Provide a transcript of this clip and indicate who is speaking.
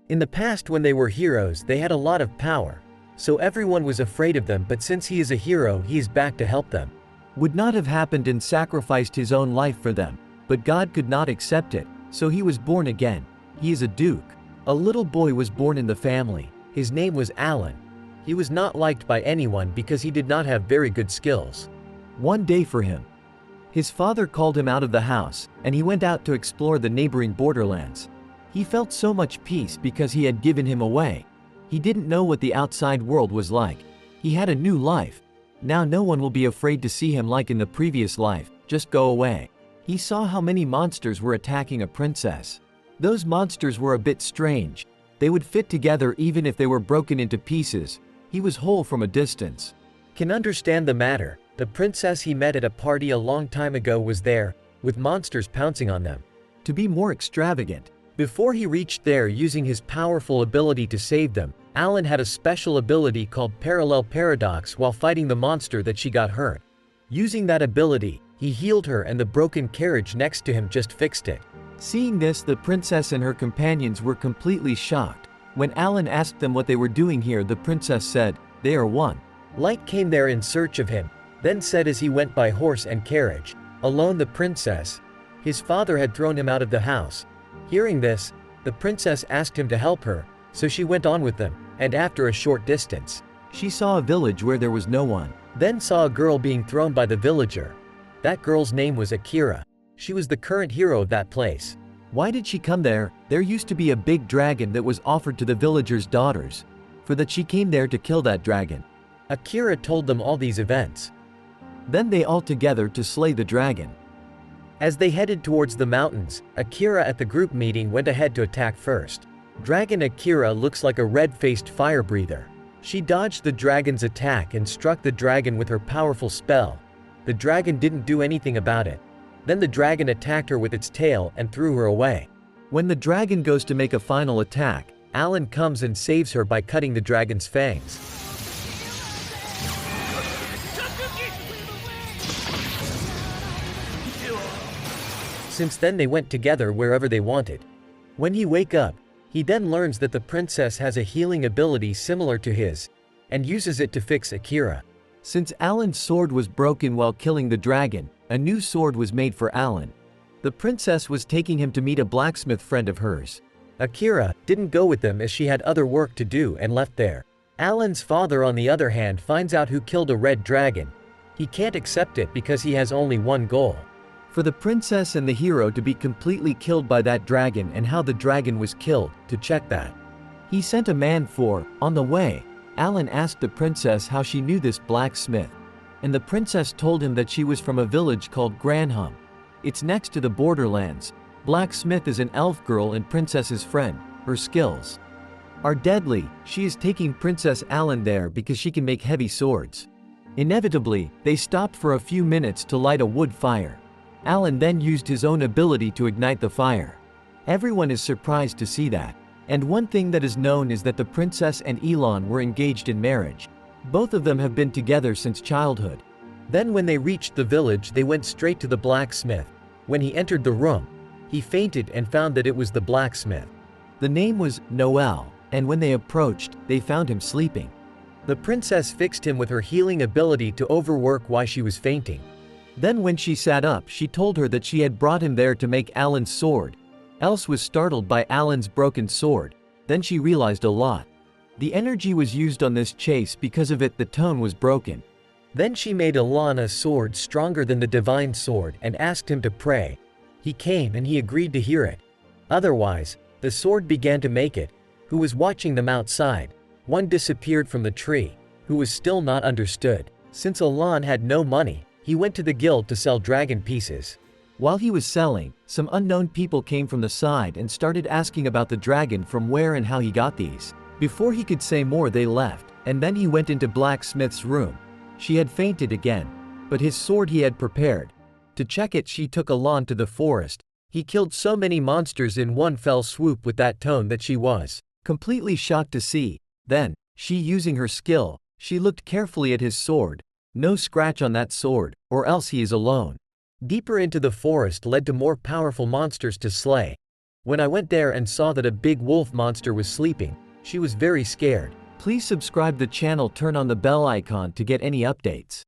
Speaker 1: In the past when they were heroes they had a lot of power, so everyone was afraid of them, but since he is a hero he is back to help them.
Speaker 2: Would not have happened and sacrificed his own life for them, but God could not accept it, so he was born again. He is a duke.
Speaker 1: A little boy was born in the family. His name was Alan. He was not liked by anyone because he did not have very good skills.
Speaker 2: One day for him, his father called him out of the house, and he went out to explore the neighboring borderlands. He felt so much peace because he had given him away. He didn't know what the outside world was like. He had a new life. Now no one will be afraid to see him like in the previous life. Just go away. He saw how many monsters were attacking a princess. Those monsters were a bit strange. They would fit together even if they were broken into pieces. He was whole from a distance.
Speaker 1: Can understand the matter. The princess he met at a party a long time ago was there, with monsters pouncing on them.
Speaker 2: To be more extravagant,
Speaker 1: before he reached there using his powerful ability to save them, Alan had a special ability called Parallel Paradox while fighting the monster that she got hurt. Using that ability, he healed her and the broken carriage next to him just fixed it.
Speaker 2: Seeing this, the princess and her companions were completely shocked. When Alan asked them what they were doing here, the princess said, "They are one."
Speaker 1: Light came there in search of him, then said as he went by horse and carriage, alone the princess. His father had thrown him out of the house. Hearing this, the princess asked him to help her, so she went on with them, and after a short distance,
Speaker 2: she saw a village where there was no one.
Speaker 1: Then saw a girl being thrown by the villager. That girl's name was Akira. She was the current hero of that place.
Speaker 2: Why did she come there? There used to be a big dragon that was offered to the villagers' daughters. For that she came there to kill that dragon.
Speaker 1: Akira told them all these events.
Speaker 2: Then they all together to slay the dragon.
Speaker 1: As they headed towards the mountains, Akira at the group meeting went ahead to attack first. Dragon Akira looks like a red-faced fire breather. She dodged the dragon's attack and struck the dragon with her powerful spell. The dragon didn't do anything about it. Then the dragon attacked her with its tail and threw her away.
Speaker 2: When the dragon goes to make a final attack,
Speaker 1: Alan comes and saves her by cutting the dragon's fangs. Since then they went together wherever they wanted. When he wake up, he then learns that the princess has a healing ability similar to his, and uses it to fix Akira.
Speaker 2: Since Alan's sword was broken while killing the dragon, a new sword was made for Alan. The princess was taking him to meet a blacksmith friend of hers.
Speaker 1: Akira didn't go with them as she had other work to do and left there. Alan's father on the other hand finds out who killed a red dragon. He can't accept it because he has only one goal.
Speaker 2: For the princess and the hero to be completely killed by that dragon and how the dragon was killed, to check that. He sent a man for, on the way, Alan asked the princess how she knew this blacksmith. And the princess told him that she was from a village called Granham. It's next to the borderlands. Blacksmith is an elf girl and princess's friend. Her skills are deadly. She is taking Princess Alan there because she can make heavy swords. Inevitably, they stopped for a few minutes to light a wood fire. Alan then used his own ability to ignite the fire. Everyone is surprised to see that. And one thing that is known is that the princess and Elon were engaged in marriage. Both of them have been together since childhood.
Speaker 1: Then when they reached the village they went straight to the blacksmith. When he entered the room, he fainted and found that it was the blacksmith.
Speaker 2: The name was Noel, and when they approached, they found him sleeping.
Speaker 1: The princess fixed him with her healing ability to overwork while she was fainting.
Speaker 2: Then when she sat up, she told her that she had brought him there to make Alan's sword. Else was startled by Alan's broken sword. Then she realized a lot. The energy was used on this chase, because of it the tone was broken.
Speaker 1: Then she made Alan a sword stronger than the divine sword and asked him to pray. He came and he agreed to hear it. Otherwise, the sword began to make it. Who was watching them outside? One disappeared from the tree, who was still not understood. Since Alan had no money, he went to the guild to sell dragon pieces.
Speaker 2: While he was selling, some unknown people came from the side and started asking about the dragon, from where and how he got these. Before he could say more they left, and then he went into Blacksmith's room. She had fainted again, but his sword he had prepared. To check it she took Alan to the forest. He killed so many monsters in one fell swoop with that tone that she was completely shocked to see. Then, she using her skill, she looked carefully at his sword. No scratch on that sword, or else he is alone. Deeper into the forest led to more powerful monsters to slay.
Speaker 1: When I went there and saw that a big wolf monster was sleeping, she was very scared.
Speaker 2: Please subscribe the channel, turn on the bell icon to get any updates.